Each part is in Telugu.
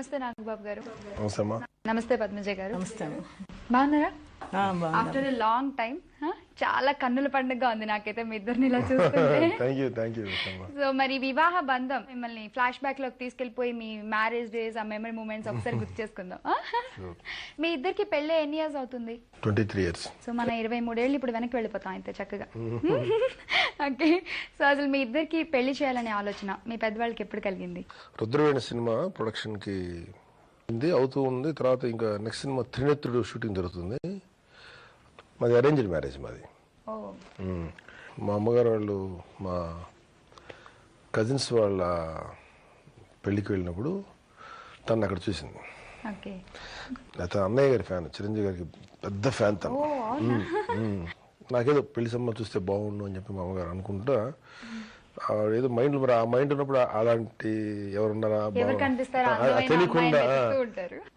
నమస్తే నాగబాబు గారు. నమస్తే అమ్మా. నమస్తే పద్మజ గారు. నమస్తే. బాగున్నారా? ఆఫ్టర్ ఎ లాంగ్ టైం చాలా కన్నుల పండుగగా ఉంది నాకైతే మీ ఇద్దరిని ఇలా చూస్తుంటే. సో మరి వివాహ బంధం మిమ్మల్ని ఫ్లాష్ బ్యాక్ లోకి తీసుకెళ్లిపోయి మీ మ్యారేజ్ డేస్ ఆ మెమరీ మూమెంట్స్ ఒకసారి గుర్తు చేసుకుందాం. మీ ఇద్దరికి పెళ్ళి ఎన్ని ఇయర్స్ అవుతుంది? 23 years. సో మన 23 ఏళ్ళు ఇప్పుడు వెనక్కి వెళ్ళిపోతాం అయితే చక్కగా. ఓకే, సో అసలు మీ ఇద్దరికి పెళ్లి చేయాలనే ఆలోచన మీ పెద్దవాళ్ళకి ఎప్పుడు కలిగింది? రుద్రవేణి సినిమా ప్రొడక్షన్ కి అవుతూ ఉంది. తర్వాత ఇంకా నెక్స్ట్ సినిమా త్రినేత్రుడు షూటింగ్ జరుగుతుంది. మాది అరేంజ్డ్ మ్యారేజ్ మాది. మా అమ్మగారు వాళ్ళు మా కజిన్స్ వాళ్ళ పెళ్ళికి వెళ్ళినప్పుడు తను అక్కడ చూసింది. అతను అన్నయ్య గారి ఫ్యాన్, చిరంజీవి గారికి పెద్ద ఫ్యాన్ తను. నాకేదో పెళ్లి సంబంధం చూస్తే బాగుండు అని చెప్పి మా అమ్మగారు అనుకుంటా ఏదో మైండ్ మరి ఆ మైండ్ ఉన్నప్పుడు అలాంటి ఎవరున్నారా తెలియకుండా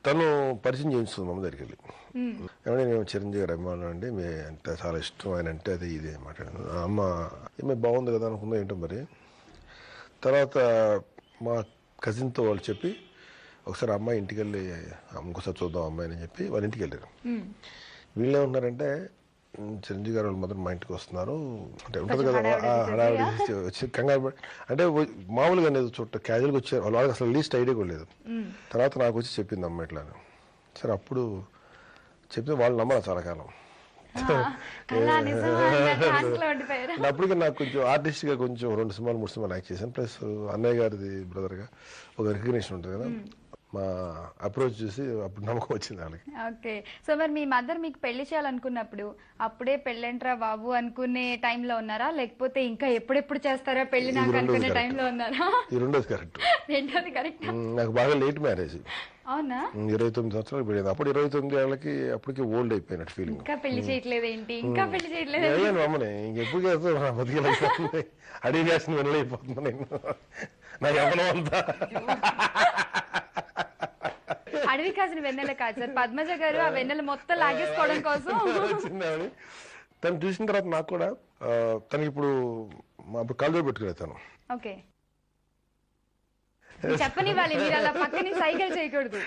తను పరిచయం చేయించుతుంది మా అమ్మ దగ్గరికి వెళ్ళి. ఏమంటే నేను చిరంజీవి గారి అభిమానులు అండి, మీ అంటే చాలా ఇష్టం ఆయన అంటే అది ఇది మాట్లాడాను. అమ్మ ఏమే బాగుంది కదా అనుకుందా ఏంటో మరి. తర్వాత మా కజిన్తో వాళ్ళు చెప్పి ఒకసారి అమ్మాయి ఇంటికి వెళ్ళి ఇంకోసారి చూద్దాం అమ్మాయిని చెప్పి వాళ్ళ ఇంటికి వెళ్ళారు. వీళ్ళు ఏమంటున్నారంటే చిరంజీవి గారు వాళ్ళ మొదటి మా ఇంటికి వస్తున్నారు అంటే ఉంటుంది కదా హడావిడి వచ్చి కంగారు అంటే మామూలుగా లేదు చూడ క్యాజువల్గా వచ్చారు. వాళ్ళకి అసలు లీస్ట్ ఐడియా కూడా లేదు. తర్వాత నాకు వచ్చి చెప్పింది అమ్మ ఇట్లా. సరే అప్పుడు చెప్తే వాళ్ళు నమ్మరు చాలా కాలం. అప్పటికే నాకు కొంచెం ఆర్టిస్ట్ గా కొంచెం 2 సినిమాలు 3 సినిమాలు యాక్ట్ చేశాను. ప్లస్ అన్నయ్య గారిది బ్రదర్ గా ఒక రికగ్నిషన్ ఉంటుంది కదా. మా అప్రోచ్ చూసి అప్పుడు నమ్మకం వచ్చింది వాళ్ళకి. ఓకే, సో మరి మీ మదర్ మీకు పెళ్లి చేయాలనుకున్నప్పుడు అప్పుడే పెళ్ళంట్రా బాబు అనుకునే టైంలో ఉన్నారా, లేకపోతే ఇంకా ఎప్పుడెప్పుడు చేస్తారా పెళ్లి నాకు అనుకునే టైంలో ఉన్నారా? ఈ రెండోది కరెక్ట్. రెండోది కరెక్ట్. నాకు బాగా లేట్ మ్యారేజ్. అవునా? 29 సంవత్సరాలు పెళ్ళింది. అప్పుడు 29 ఏళ్ళకి అప్పటికి ఓల్డ్ అయిపోయినట్టు ఫీలింగ్. ఇంకా పెళ్లి చేయట్లేదు ఏంటి, ఇంకా పెళ్లి చేయట్లేదు అయ్యాను అమ్మని ఇంకెప్పుడు చేస్తా నా బతికి అడిగి చేసిన వెళ్ళైపోతున్నా నేను. నాకు ఎవరో అంతా అడవి కాసిన వెన్నెల కాదు సార్, పద్మజ గారు ఆ వెన్నెల మొత్తం లాగేసుకోవడం కోసం తను చూసిన తర్వాత నాకు కూడా తనకి ఇప్పుడు అప్పుడు కాలు పెట్టుకునేతాను. ఓకే, చెప్పనివ్వాలి, మీరు అలా పక్కన సైకిల్ చేయకూడదు.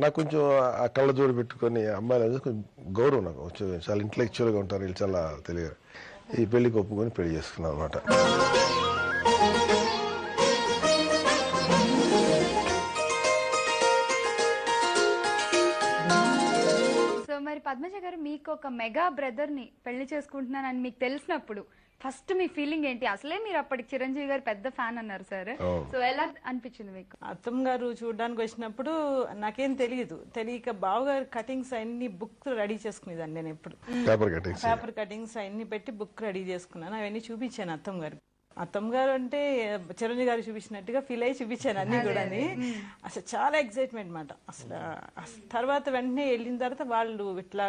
నాకు కొంచెం ఆ కళ్ళ జోడు పెట్టుకొని అమ్మాయిలు కొంచెం గౌరవం, నాకు చాలా ఇంటలెక్చువల్ గా ఉంటారు వీళ్ళు, చాలా తెలియదు. ఈ పెళ్లికి ఒప్పుకొని పెళ్లి చేసుకున్నాను అనమాట. మరి పద్మజ గారు మీకు ఒక మెగా బ్రదర్ ని పెళ్లి చేసుకుంటున్నానని మీకు తెలిసినప్పుడు ఫస్ట్ మీ ఫీలింగ్ ఏంటి? అసలే మీరు అప్పటికి చిరంజీవి గారు పెద్ద ఫ్యాన్ అన్నారు సార్, సో ఎలా అనిపించింది మీకు? అత్తమ్మ గారు చూడడానికి వచ్చినప్పుడు నాకేం తెలియక బావగారు కటింగ్స్ అన్ని బుక్ రెడీ చేసుకునేదాన్ని. నేను ఎప్పుడు పేపర్ కటింగ్స్ అన్ని పెట్టి బుక్ రెడీ చేసుకున్నాను. అవన్నీ చూపించాను అత్తమ్మ గారికి. అత్తమ్మ గారు అంటే చిరంజీవి గారు చూపించినట్టుగా ఫీల్ అయ్యి చూపించాను అన్ని కూడా. అసలు చాలా ఎక్సైట్మెంట్ అనమాట. అసలు తర్వాత వెంటనే వెళ్ళిన తర్వాత వాళ్ళు ఇట్లా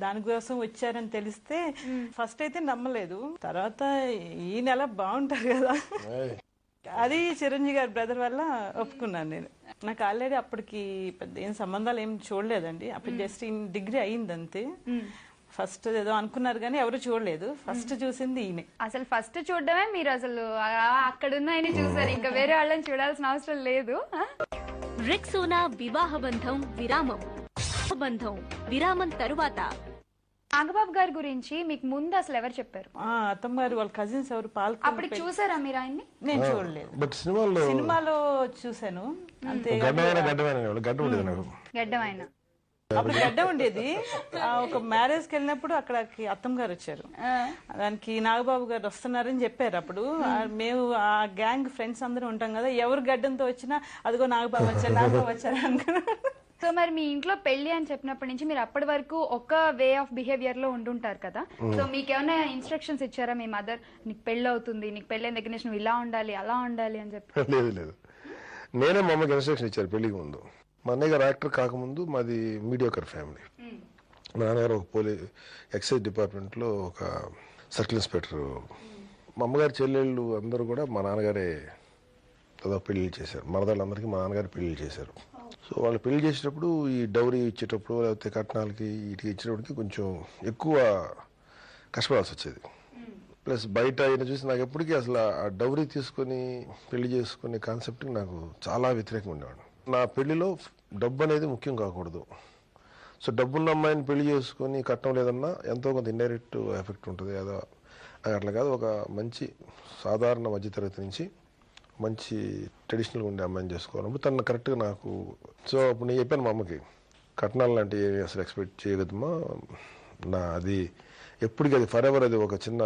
దానికోసం వచ్చారని తెలిస్తే ఫస్ట్ అయితే నమ్మలేదు. తర్వాత ఈ నెల బాగుంటారు కదా, అది చిరంజీవి గారి బ్రదర్ వల్ల ఒప్పుకున్నాను నేను. నాకు ఆల్రెడీ అప్పటికి పెద్ద ఏం సంబంధాలు ఏం చూడలేదండి. అప్పుడు జస్ట్ డిగ్రీ అయింది అంతే. ఫస్ట్ ఏదో అనుకున్నారు కానీ ఎవరు చూడలేదు. ఫస్ట్ చూసింది ఈయన. అసలు ఫస్ట్ చూడడమే మీరు అసలు అక్కడున్న ఆయన చూసారు, ఇంకా వేరే వాళ్ళని చూడాల్సిన అవసరం లేదు. రెక్సోనా వివాహ బంధం విరామం తరువాత నాగబాబు గారి గురించి మీకు ముందు అసలు ఎవరు చెప్పారు? అత్తమ్మ గారు వాళ్ళ కజిన్స్ ఎవరు అప్పుడు చూసారా మీరు ఆయన్ని? నేను చూడలేదు, సినిమాలో చూసాను అంతే. గడ్డమైన అప్పుడు గడ్డ ఉండేది. ఒక మ్యారేజ్ కి వెళ్ళినప్పుడు అక్కడికి అత్తమ్మ గారు వచ్చారు. దానికి నాగబాబు గారు వస్తున్నారని చెప్పారు. అప్పుడు మేము ఆ గ్యాంగ్ ఫ్రెండ్స్ అందరూ ఉంటాం కదా, ఎవరు గడ్డంతో వచ్చినా అదిగో నాగబాబు వచ్చారు అనుకున్నాం. సో మరి మీ ఇంట్లో పెళ్లి అని చెప్పినప్పటి నుంచి మీరు అప్పటి వరకు ఒక వే ఆఫ్ బిహేవియర్ లో ఉండుంటారు కదా. సో మీకు ఏమైనా ఇన్స్ట్రక్షన్స్ ఇచ్చారా మీ మదర్, నీకు పెళ్లి అవుతుంది, నీకు పెళ్లి అయిన దగ్గర నుంచి నువ్వు ఇలా ఉండాలి అలా ఉండాలి అని చెప్పి? లేదు, నేనే మా అమ్మకి ఇన్స్ట్రక్షన్ ఇచ్చారు పెళ్లికి ముందు. మా అన్నయ్య గారు యాక్టర్ కాకముందు మాది మీడియోకర్ ఫ్యామిలీ. మా నాన్నగారు ఒక ఎక్సైజ్ డిపార్ట్మెంట్లో ఒక సర్కిల్ ఇన్స్పెక్టర్. మా అమ్మగారి చెల్లెళ్ళు అందరూ కూడా మా నాన్నగారే దాదాపు పెళ్లి చేశారు. మరదళ్ళందరికీ మా నాన్నగారు పెళ్లి చేశారు. సో వాళ్ళు పెళ్లి చేసేటప్పుడు ఈ డౌరీ ఇచ్చేటప్పుడు లేకపోతే కట్నాలకి వీటికి ఇచ్చేటప్పటికి కొంచెం ఎక్కువ కష్టపడాల్సి వచ్చేది. ప్లస్ బయట అయినా చూసి నాకు ఎప్పటికీ అసలు ఆ డౌరీ తీసుకొని పెళ్లి చేసుకునే కాన్సెప్ట్కి నాకు చాలా వ్యతిరేకంగా ఉండేవాడు. నా పెళ్లిలో డబ్బు అనేది ముఖ్యం కాకూడదు. సో డబ్బున్న అమ్మాయిని పెళ్లి చేసుకుని కట్టడం లేదన్నా ఎంతో కొంత ఇండైరెక్ట్ ఎఫెక్ట్ ఉంటుంది. అదో అట్లా కాదు, ఒక మంచి సాధారణ మధ్యతరగతి నుంచి మంచి ట్రెడిషనల్గా ఉండే అమ్మాయిని చేసుకోవాలన్నప్పుడు తను కరెక్ట్గా నాకు. సో అప్పుడు నేను చెప్పాను మా అమ్మకి, కట్నాలు లాంటివి అసలు ఎక్స్పెక్ట్ చేయగదమ్మా, నా అది ఎప్పటికీ అది ఫర్ ఎవర్, అది ఒక చిన్న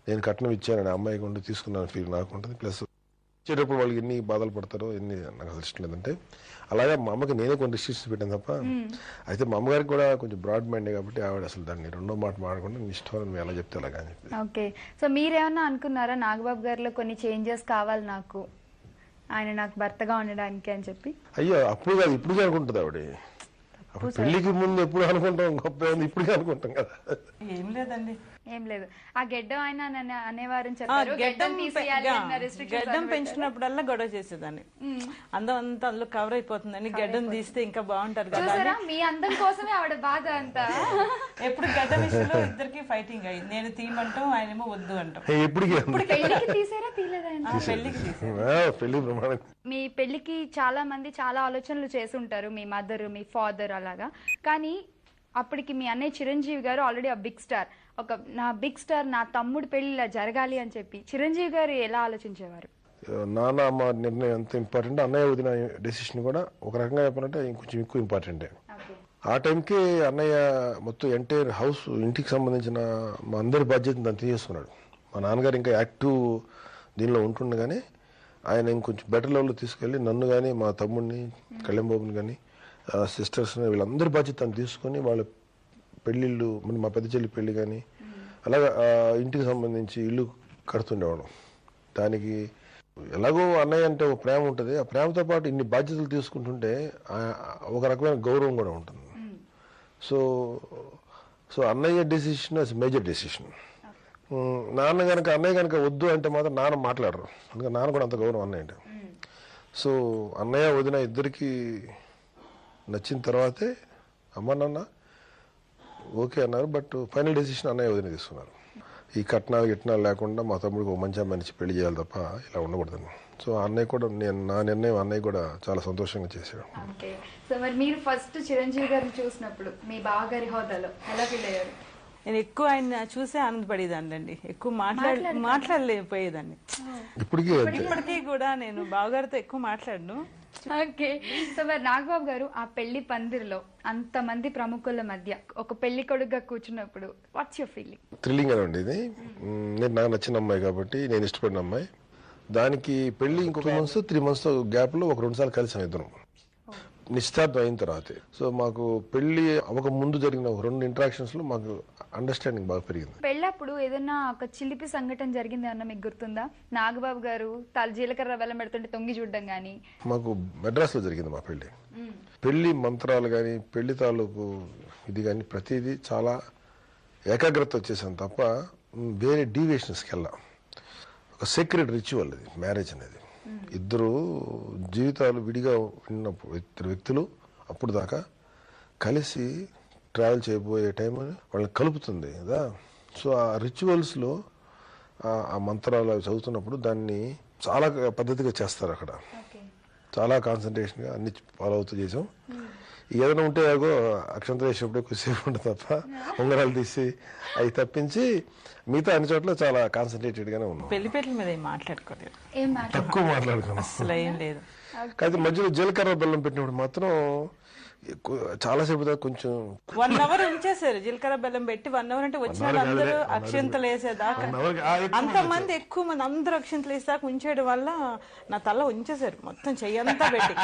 నేను కట్నం ఇచ్చానని అమ్మాయికి ఉండి తీసుకున్నాను ఫీల్ నాకు ఉంటుంది. ప్లస్ వచ్చేటప్పుడు వాళ్ళకి ఎన్ని బాధలు పడతారో ఎన్ని నాకు అసలు ఇష్టం లేదంటే, అలాగే మా అమ్మకి నేనే కొన్ని రిస్ట్రిక్షన్స్ పెట్టాను తప్ప. అయితే మా అమ్మగారికి కూడా కొంచెం బ్రాడ్ మైండ్ కాబట్టి ఆవిడ అసలు దాన్ని రెండో మాట మాడకుండా నీ ఇష్టం నువ్వు ఎలా చెప్తే అలాగా అని చెప్పి. ఓకే, సో మీరేమన్నా అనుకున్నారా నాగబాబు గారిలో కొన్ని చేంజెస్ కావాలి నాకు, ఆయన నాకు భర్తగా ఉండడానికి అని చెప్పి? అయ్యో అప్పుడు కాదు, ఇప్పుడు అనుకుంటుంది ఆవిడ. అప్పుడు పెళ్లికి ముందు ఎప్పుడు అనుకుంటాం, గొప్ప ఇప్పటికే అనుకుంటాం కదా. ఏం లేదండి, ఏం లేదు. ఆ గెడ్డం ఆయన అనేవారని చెప్పారు, గడ్డం పెంచినప్పుడల్లా గొడవ చేసేదాన్ని. అందం అంతా అందులో కవర్ అయిపోతుందని గడ్డం తీస్తే ఇంకా బాగుంటారు కదా. మీ అందం కోసమే ఆవిడ బాధ అంతా. ఎప్పుడు గడ్డం విషయంలో ఇద్దరికి ఫైటింగ్ అయ్యింది. నేను తీయమంటాం, ఆయనేమో వద్దు అంటాం. పెళ్లికి తీసారా తీయలేదా? మీ పెళ్లికి చాలా మంది చాలా ఆలోచనలు చేసి ఉంటారు, మీ మదర్ మీ ఫాదర్ అలాగా. కానీ అప్పటికి మీ అన్నయ్య చిరంజీవి గారు ఆల్రెడీ ఆ బిగ్ స్టార్, ఒక నా బిగ్ స్టార్ నా తమ్ముడు పెళ్లి ఇలా జరగాలి అని చెప్పి చిరంజీవి గారు ఎలా ఆలోచించేవారు? నాన్న అమ్మ నిర్ణయం ఎంత ఇంపార్టెంట్, అన్నయ్య వదిన డెసిషన్ కూడా ఒక రకంగా చెప్పాలంటే ఇంకొంచెం ఎక్కువ ఇంపార్టెంటే. ఆ టైంకి అన్నయ్య మొత్తం ఎంటైర్ హౌస్, ఇంటికి సంబంధించిన మా అందరి బాధ్యతను దాన్ని తీసుకున్నాడు. మా నాన్నగారు ఇంకా యాక్టివ్ దీనిలో ఉంటుండగానే ఆయన ఇంకొంచెం బెటర్ లెవెల్లో తీసుకెళ్ళి నన్ను కానీ మా తమ్ముడిని కళ్యాణ్ బాబుని కానీ సిస్టర్స్ని వీళ్ళందరి బాధ్యత తీసుకొని వాళ్ళ పెళ్ళిళ్ళు, మా పెద్ద చెల్లి పెళ్లి కానీ అలాగా ఇంటికి సంబంధించి ఇల్లు కడుతుండేవాడు. దానికి ఎలాగో అన్నయ్య అంటే ఒక ప్రేమ ఉంటుంది, ఆ ప్రేమతో పాటు ఇన్ని బాధ్యతలు తీసుకుంటుంటే ఒక రకమైన గౌరవం కూడా ఉంటుంది. సో సో అన్నయ్య డెసిషన్ ఇస్ మేజర్ డెసిషన్. అన్నయ్య కనుక వద్దు అంటే మాత్రం నాన్న మాట్లాడరు, అందుకని నాన్న కూడా అంత గౌరవం అన్నయ్య అంటే. సో అన్నయ్య వదిన ఇద్దరికి నచ్చిన తర్వాతే అమ్మ నాన్న ఓకే అన్నారు. బట్ ఫైనల్ డెసిషన్ అన్నయ్య వదిన తీసుకున్నారు. ఈ గిట్నాలు లేకుండా మా తమ్ముడికి ఒక మంచి అమ్మాయి నుంచి పెళ్లి చేయాలి తప్ప ఇలా ఉండకూడదని. సో అన్నయ్య కూడా నా నిర్ణయం అన్నయ్య కూడా చాలా సంతోషంగా చేశాడు. సో మరి మీరు ఫస్ట్ చిరంజీవి గారిని చూసినప్పుడు మీ బావగారి హోదాలో ఎలా ఫీల్ అయ్యారు? నేను ఎక్కువ ఆయన చూసే ఆనందపడేదాన్ని అండి, ఎక్కువ మాట్లాడలేకపోయేదాన్ని. ఇప్పటికీ కూడా నేను బావగారితో ఎక్కువ మాట్లాడను. ఓకే, సో మరి నాగబాబు గారు ఆ పెళ్లి పందిరిలో అంతమంది ప్రముఖుల మధ్య ఒక పెళ్లి కొడుకుగా కూర్చున్నప్పుడు వాట్స్ యువర్ ఫీలింగ్? థ్రిల్లింగ్ అండి ఇది. నేను నాకు నచ్చిన అమ్మాయి కాబట్టి, నేను ఇష్టపడిన అమ్మాయి. దానికి పెళ్లి ఇంకొక 3 months గ్యాప్ లో ఒక 2 సార్లు కలిసాం ఇద్దరం, నిశ్చితార్థం అయిన తర్వాతే. సో మాకు పెళ్లి ఒక ముందు జరిగిన 2 interactions లో మాకు అండర్స్టాండింగ్ బాగా పెరిగింది. పెళ్ళప్పుడు ఏదైనా ఒక చిలిపి సంఘటన జరిగింది అన్న మీకు గుర్తుందా? నాగబాబు గారు జీలకర్ర బెల్లం పెడుతుంటే తొంగి చూడడం గానీ. మాకు మెడ్రాస్ లో జరిగింది మా పెళ్లి మంత్రాలు కానీ పెళ్లి తాలూకు ఇది కానీ ప్రతిదీ చాలా ఏకాగ్రత వచ్చేసాను తప్ప వేరే డీవియేషన్స్కి వెళ్ళాం. ఒక సీక్రెట్ రిచువల్ అది మ్యారేజ్ అనేది. ఇద్దరు జీవితాలు విడిగా ఉన్నప్పుడు ఇద్దరు వ్యక్తులు అప్పుడు దాకా కలిసి ట్రావెల్ చేయబోయే టైం వాళ్ళని కలుపుతుంది కదా. సో ఆ రిచువల్స్లో ఆ మంత్రాలు అవి చదువుతున్నప్పుడు దాన్ని చాలా పద్ధతిగా చేస్తారు. అక్కడ చాలా కాన్సన్ట్రేషన్గా అన్ని ఫాలో అవుతూ చేసాం. ఏదైనా ఉంటే అగో అక్షంతలు వేసినప్పుడే కొద్దిసేపు ఉంటుంది తప్ప ఉంగరాలు తీసి అవి తప్పించి మిగతా అన్ని చోట్ల చాలా కాన్సన్ట్రేటెడ్ గానే ఉన్నాం. పెళ్లిపేటల మీద మాట్లాడుకోలేదు, తక్కువ మాట్లాడుకున్నాం. అసలు ఏం లేదు. అయితే మధ్యలో జీలకర్ర బెల్లం పెట్టినప్పుడు మాత్రం చాలాసేపు దాకా కొంచెం 1 hour ఉంచేసారు. జీలకర్ర బెల్లం పెట్టి 1 hour అంటే వచ్చిన అందరూ అక్షంతలు వేసేదాకా, అంతమంది ఎక్కువ మంది అందరూ అక్షంతలు వేసేదాకా ఉంచేయడం వల్ల నా తల ఉంచేసారు మొత్తం చెయ్యంతా పెట్టి.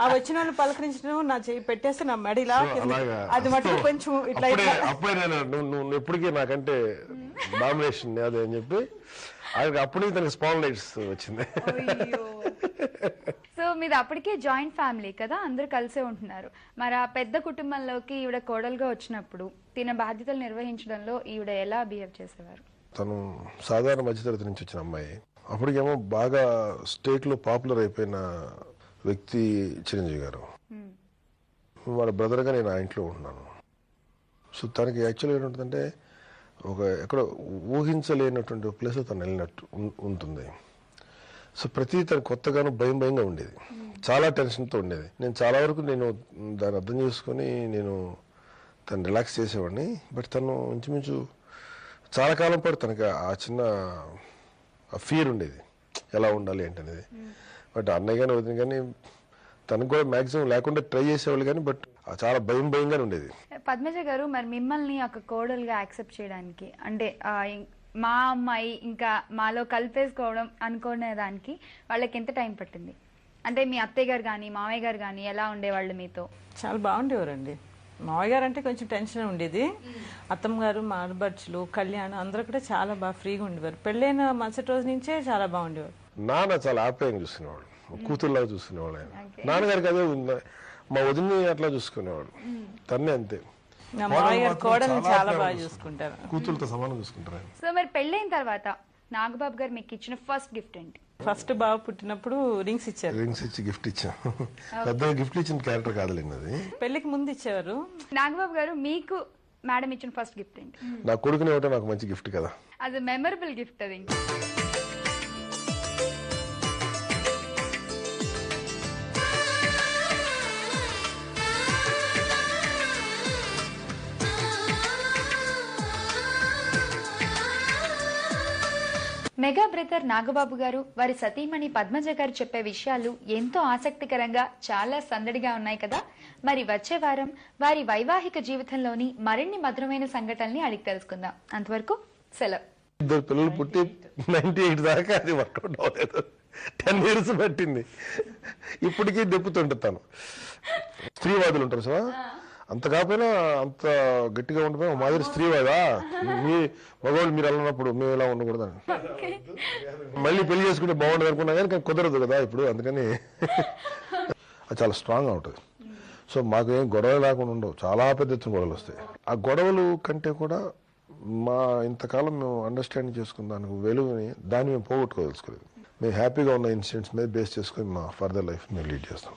ఆ వచ్చిన వాళ్ళు పలకరించడం నా చెయ్యి పెట్టేస్తే నా మెడిలా అది మటుకు కొంచెం ఇట్లా అప్పుడే నువ్వు ఎప్పటికీ నాకంటే డామినేషన్ అదే అని చెప్పి అప్పుడు తనకి స్పాండిలైటిస్ వచ్చింది. సో మీది అప్పటికే జాయింట్ ఫ్యామిలీ కదా, అందరూ కలిసే ఉంటున్నారు. మరి ఆ పెద్ద కుటుంబంలోకి ఈవిడ కోడలుగా వచ్చినప్పుడు తిన బాధ్యతలు నిర్వహించడంలో ఈవిడ ఎలా బిహేవ్ చేసేవారు? తను సాధారణ మధ్యతరగతి నుంచి వచ్చిన అమ్మాయి. అప్పటికేమో బాగా స్టేట్ లో పాపులర్ అయిపోయిన వ్యక్తి చిరంజీవి గారు. వాళ్ళ బ్రదర్గా నేను ఆ ఇంట్లో ఉంటున్నాను. సో తనకి యాక్చువల్గా ఏంటంటే ఒక ఎక్కడ ఊహించలేనటువంటి ప్లేస్లో తను వెళ్ళినట్టు ఉంటుంది. సో ప్రతి తను కొత్తగాను భయంగా ఉండేది. చాలా టెన్షన్తో ఉండేది. నేను చాలా వరకు నేను దాన్ని అర్థం చేసుకొని నేను తను రిలాక్స్ చేసేవాడిని. బట్ తను ఇంచుమించు చాలా కాలం పాటు తనకి ఆ చిన్న ఫియర్ ఉండేది, ఎలా ఉండాలి ఏంటనేది. బట్ అన్నయ్య కానీ వదిన కానీ తనకు కూడా మ్యాక్సిమం లేకుండా ట్రై చేసేవాళ్ళు కానీ బట్ చాలా భయంగానే ఉండేది. పద్మజ గారు, మరి మిమ్మల్ని ఒక కోడలుగా యాక్సెప్ట్ చేయడానికి అంటే మా అమ్మాయి ఇంకా మాలో కలిపేసుకోవడం అనుకునే దానికి వాళ్ళకి ఎంత టైం పట్టింది? అంటే మీ అత్తయ్య గారు కానీ మామయ్య గారు కానీ ఎలా ఉండేవాళ్ళు మీతో? చాలా బాగుండేవారండి. మామయ్య గారు అంటే కొంచెం టెన్షన్ ఉండేది. అత్తమ్మ గారు, మా ఆడబడుచులు, కళ్యాణ్ అందరూ కూడా చాలా బాగా ఫ్రీగా ఉండేవారు. పెళ్ళైన మరుసటి రోజు నుంచే చాలా బాగుండేవారు. నాన్న చాలా ఆప్యాయంగా చూసుకునేవాడు, కూతురులాగా చూసుకునేవాడు. ఆయన నాన్నగారికి అదే ఉంది, మా వదిని అట్లా చూసుకునేవాడు, తన్నే అంతే. మామయ్య గారు కోడల్ని చాలా బాగా చూసుకుంటారు, కూతురుతో సమానం చూసుకుంటారు. సో మరి పెళ్ళైన తర్వాత నాగబాబు గారు మీకు ఇచ్చిన ఫస్ట్ గిఫ్ట్ ఏంటి? ఫస్ట్ బాబు పుట్టినప్పుడు రింగ్స్ ఇచ్చారు. రింగ్స్ ఇచ్చి గిఫ్ట్ ఇచ్చాం. పెద్దగా గిఫ్ట్ ఇచ్చిన క్యారెక్టర్ కాదులేండి అది. పెళ్లికి ముందు ఇచ్చేవారు. నాగబాబు గారు, మీకు మేడం ఇచ్చిన ఫస్ట్ గిఫ్ట్ ఏంటి? నా కొడుకుని ఇవ్వటం నాకు మంచి గిఫ్ట్ కదా. అది మెమరబుల్ గిఫ్ట్. అది మెగా బ్రదర్ నాగబాబు గారు, వారి సతీమణి పద్మజ గారు చెప్పే విషయాలు ఎంతో ఆసక్తికరంగా చాలా సందడిగా ఉన్నాయి కదా. మరి వచ్చే వారం వారి వైవాహిక జీవితంలోని మరిన్ని మధురమైన సంఘటనల్ని అడిగి తెలుసుకుందాం. అంతవరకు సెలవు. 2 పిల్లలు పుట్టి 98 దాకా అది వర్కౌట్ అవ్వలేదు. 10 years పట్టింది. ఇప్పటికీ దెప్పుతుంటాను. స్త్రీవాదులు ఉంటారు సార్, అంత కాకపోయినా అంత గట్టిగా ఉండిపోయి మాదిరి స్త్రీవాదా మీ మగవాళ్ళు మీరు అలా ఉన్నప్పుడు మేము ఎలా ఉండకూడదని. మళ్ళీ పెళ్లి చేసుకుంటే బాగుండదు అనుకున్నా కానీ కుదరదు కదా ఇప్పుడు, అందుకని అది చాలా స్ట్రాంగ్ ఉంటుంది. సో మాకు ఏం గొడవలు లేకుండా ఉండవు, చాలా పెద్ద ఎత్తున గొడవలు వస్తాయి. ఆ గొడవలు కంటే కూడా మా ఇంతకాలం మేము అండర్స్టాండింగ్ చేసుకున్న దానికి వెలుగుని దాన్ని మేము పోగొట్టుకోదలుచుకోలేదు. మేము హ్యాపీగా ఉన్న ఇన్సిడెంట్స్ మీద బేస్ చేసుకొని మా ఫర్దర్ లైఫ్ మేము లీడ్ చేస్తాం.